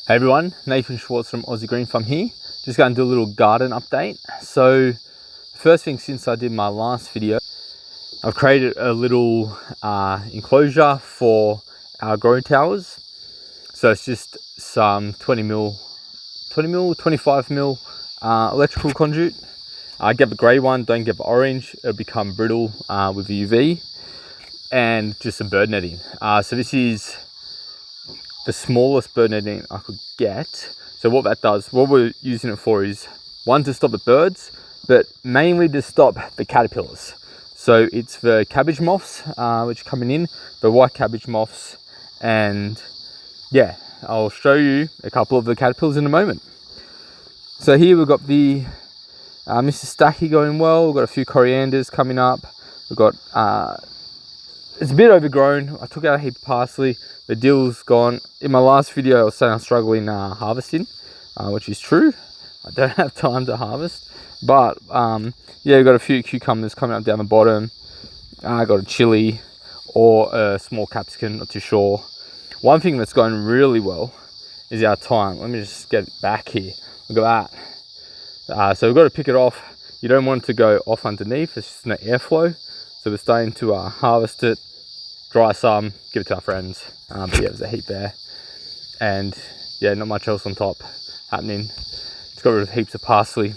Hey everyone, Nathan Schwartz from Aussie Green Farm here. Just going to do a little garden update. So first thing, since I did my last video, I've created a little enclosure for our grow towers. So it's just some 25 mil electrical conduit. Get the grey one, don't get the orange, it'll become brittle with UV, and just some bird netting. So this is the smallest bird netting I could get. So what that does, what we're using it for is one, to stop the birds, but mainly to stop the caterpillars. So it's the cabbage moths which are coming in, the white cabbage moths, and yeah, I'll show you a couple of the caterpillars in a moment. So here we've got the Mr. Stacky going well. We've got a few corianders coming up. We've got it's a bit overgrown. I took out a heap of parsley. The dill's gone. In my last video I was saying I'm struggling harvesting, which is true. I don't have time to harvest, but yeah, we've got a few cucumbers coming up down the bottom. I got a chili or a small capsicum, not too sure. One thing that's going really well is our thyme. Let me just get it back here. Look at that. So we've got to pick it off. You don't want it to go off underneath. It's just no airflow. So we're starting to harvest it, dry some, give it to our friends. But yeah, there's a heap there. And yeah, not much else on top happening. Just got rid of heaps of parsley.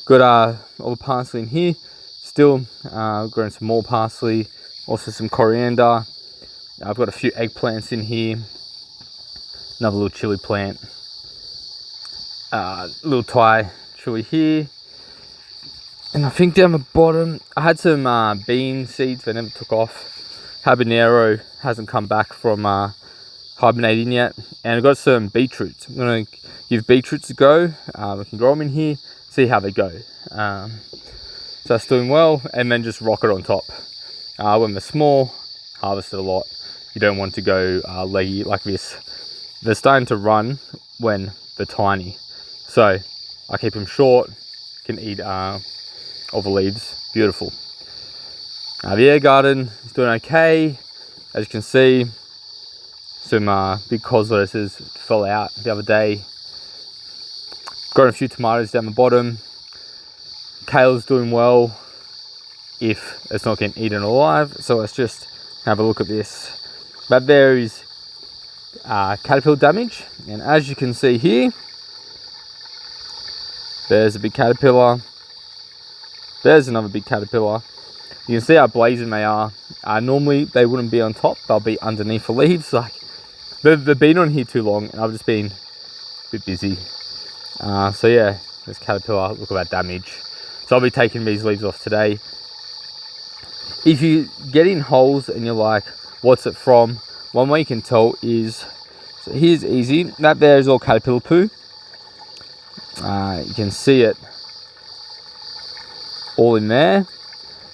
Got all the parsley in here. Still growing some more parsley. Also some coriander. I've got a few eggplants in here. Another little chili plant. Little Thai chili here. And I think down the bottom, I had some bean seeds that never took off. Habanero hasn't come back from hibernating yet. And I've got some beetroots. I'm going to give beetroots a go. We can grow them in here, see how they go. So that's doing well. And then just rock it on top. When they're small, harvest it a lot. You don't want to go leggy like this. They're starting to run when they're tiny. So I keep them short, can eat all the leaves. Beautiful. The air garden is doing okay. As you can see, some big cos lettuces fell out the other day. Got a few tomatoes down the bottom. Kale's doing well if it's not getting eaten alive. So let's just have a look at this. But there is caterpillar damage, and as you can see here, there's a big caterpillar. There's another big caterpillar. You can see how blazing they are. Normally they wouldn't be on top, they'll be underneath the leaves. Like they've been on here too long, and I've just been a bit busy. So yeah, this caterpillar, look at that damage. So I'll be taking these leaves off today. If you get in holes and you're like, what's it from? One way you can tell is, so here's easy. That there is all caterpillar poo. You can see it all in there.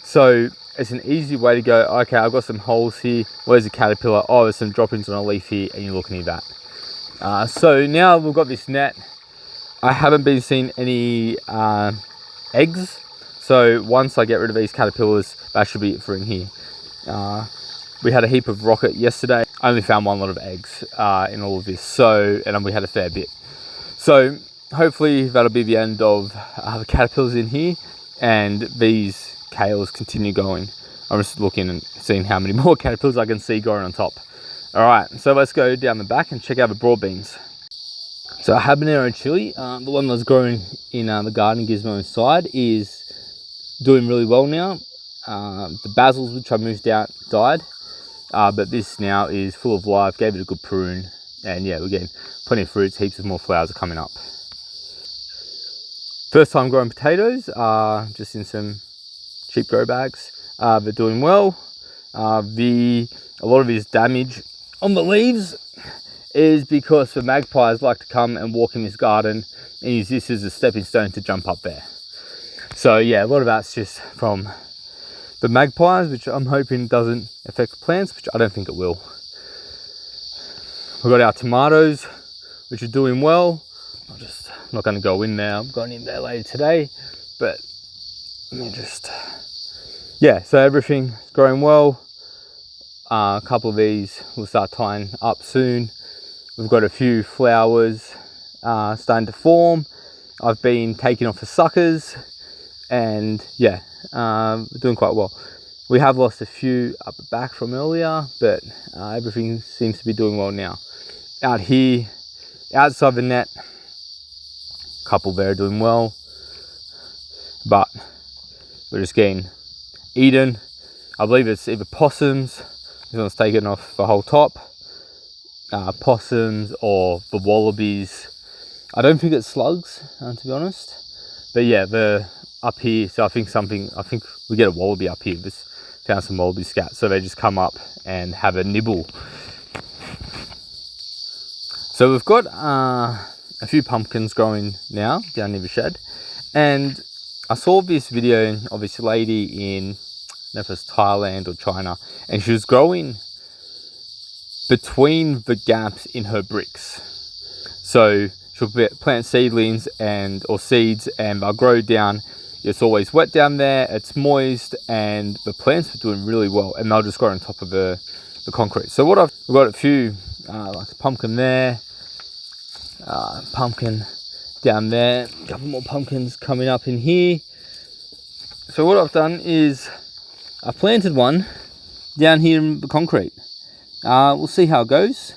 So it's an easy way to go, okay, I've got some holes here. Where's the caterpillar? Oh, there's some droppings on a leaf here, and you're looking at that. So now we've got this net. I haven't been seeing any eggs. So once I get rid of these caterpillars, that should be it for in here. We had a heap of rocket yesterday. I only found one lot of eggs in all of this. So, and we had a fair bit. So hopefully that'll be the end of the caterpillars in here, and these kales continue going. I'm just looking and seeing how many more caterpillars I can see growing on top. All right, so let's go down the back and check out the broad beans. So habanero chili, the one that's growing in the garden gizmo inside, is doing really well now. The basils, which I moved out, died, but this now is full of life. Gave it a good prune, and yeah, we're getting plenty of fruits. Heaps of more flowers are coming up. First time growing potatoes, just in some cheap grow bags. They're doing well. A lot of this damage on the leaves is because the magpies like to come and walk in this garden and use this as a stepping stone to jump up there. So yeah, a lot of that's just from the magpies, which I'm hoping doesn't affect the plants, which I don't think it will. We've got our tomatoes, which are doing well. I'm not going to go in there. I'm going in there later today, but let me just, yeah, so everything's growing well. A couple of these will start tying up soon. We've got a few flowers starting to form. I've been taking off the suckers, and yeah, doing quite well. We have lost a few up the back from earlier, but everything seems to be doing well now. Out here, outside the net, a couple there doing well, but we're just getting eaten. I believe it's either possums, this one's taken off the whole top, possums or the wallabies. I don't think it's slugs, to be honest, but yeah, they're up here. So I think we get a wallaby up here. Just found some wallaby scat, so they just come up and have a nibble. So we've got a few pumpkins growing now down near the shed, and I saw this video of this lady in, I don't know if it's Thailand or China, and she was growing between the gaps in her bricks. So she'll plant seedlings or seeds, and they'll grow down. It's always wet down there, it's moist, and the plants are doing really well, and they'll just grow on top of the concrete. So we've got a few, like a pumpkin there, pumpkin down there, a couple more pumpkins coming up in here. So what I've done is I planted one down here in the concrete. We'll see how it goes.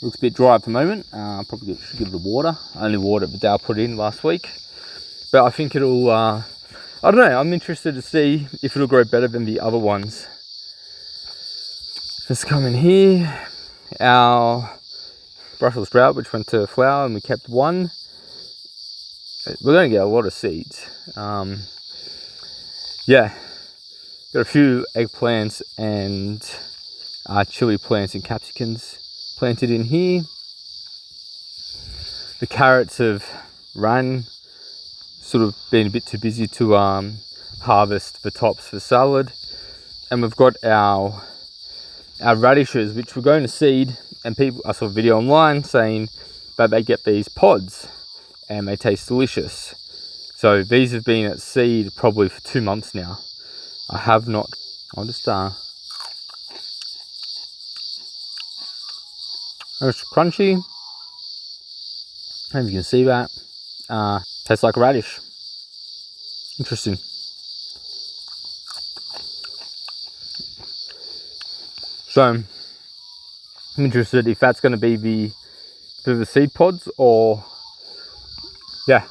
Looks a bit dry at the moment. Probably should give it a water. I only watered the day I put it in last week, but I think it'll, I don't know, I'm interested to see if it'll grow better than the other ones. Let's come in here. Our Brussels sprout, which went to flower, and we kept one. We're going to get a lot of seeds. Yeah, got a few eggplants and chili plants and capsicums planted in here. The carrots have run, sort of been a bit too busy to harvest the tops for salad. And we've got our radishes, which we're going to seed, and I saw a video online saying that they get these pods and they taste delicious. So these have been at seed probably for 2 months now. I have not, I'll just it's crunchy. I don't know if you can see that. Tastes like a radish. Interesting. So I'm interested if that's going to be the seed pods, or yeah,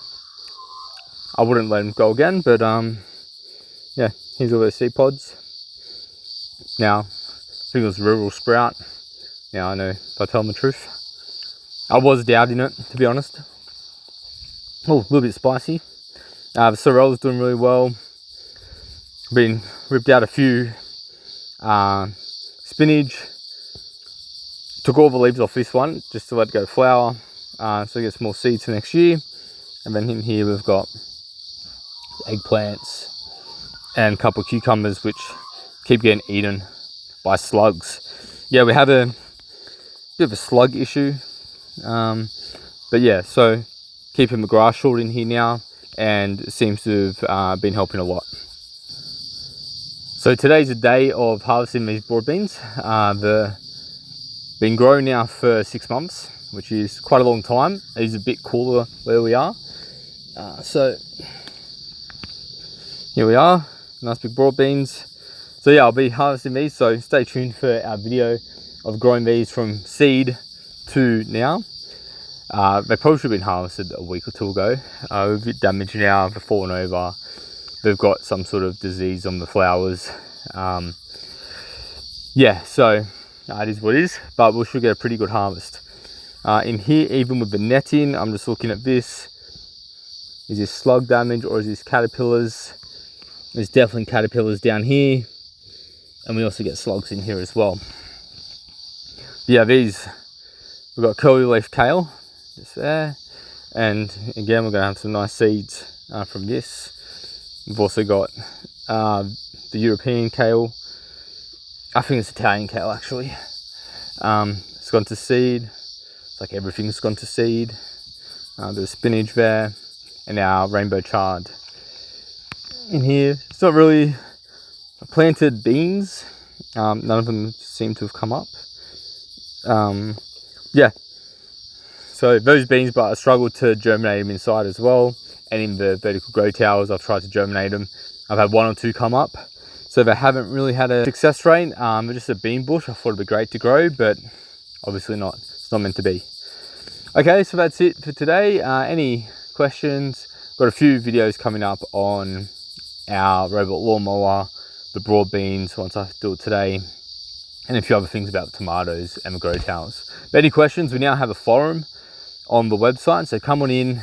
I wouldn't let them go again, but yeah, here's all those seed pods. Now, I think it was rural sprout. Now I know if I tell them the truth. I was doubting it, to be honest. Oh, a little bit spicy. The sorrel is doing really well. Been ripped out a few spinach. Took all the leaves off this one just to let it go to flower, so get some more seeds for next year. And then in here we've got eggplants and a couple of cucumbers, which keep getting eaten by slugs. Yeah, we have a bit of a slug issue, but yeah, so keeping the grass short in here now, and it seems to have been helping a lot. So today's a day of harvesting these broad beans. They've been growing now for 6 months, which is quite a long time. It is a bit cooler where we are. So here we are, nice big broad beans. So yeah, I'll be harvesting these, so stay tuned for our video of growing these from seed to now. They probably should have been harvested a week or two ago. We're a bit damaged now, they've fallen over. They've got some sort of disease on the flowers. Yeah, so it is what it is, but we should get a pretty good harvest. In here, even with the netting, I'm just looking at this. Is this slug damage or is this caterpillars? There's definitely caterpillars down here, and we also get slugs in here as well. Yeah, we've got curly leaf kale just there, and again we're going to have some nice seeds from this. We've also got the European kale. I think it's Italian kale actually. It's gone to seed. It's like everything's gone to seed. There's spinach there, and our rainbow chard in here. It's not really planted beans. None of them seem to have come up. Yeah, So those beans, but I struggled to germinate them inside as well. And in the vertical grow towers, I've tried to germinate them. I've had 1 or 2 come up. So they haven't really had a success rate. They're just a bean bush. I thought it'd be great to grow, but obviously not. It's not meant to be. Okay, so that's it for today. Any questions? Got a few videos coming up on our robot lawnmower, the broad beans once I do it today, and a few other things about the tomatoes and the grow towers. But any questions, we now have a forum on the website, so come on in,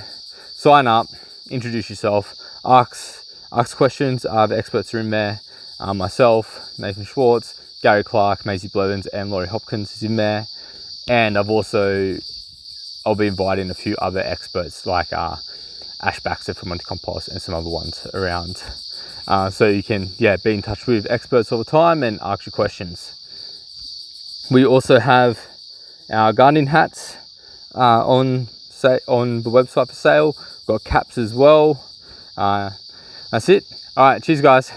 sign up, introduce yourself, ask questions. The experts are in there. Myself, Nathan Schwartz, Gary Clark, Maisie Blevins, and Laurie Hopkins is in there. And I'll be inviting a few other experts like Ash Baxter from Monty Compost and some other ones around. So you can be in touch with experts all the time and ask your questions. We also have our gardening hats on the website for sale. We've got caps as well. That's it. All right, cheers guys.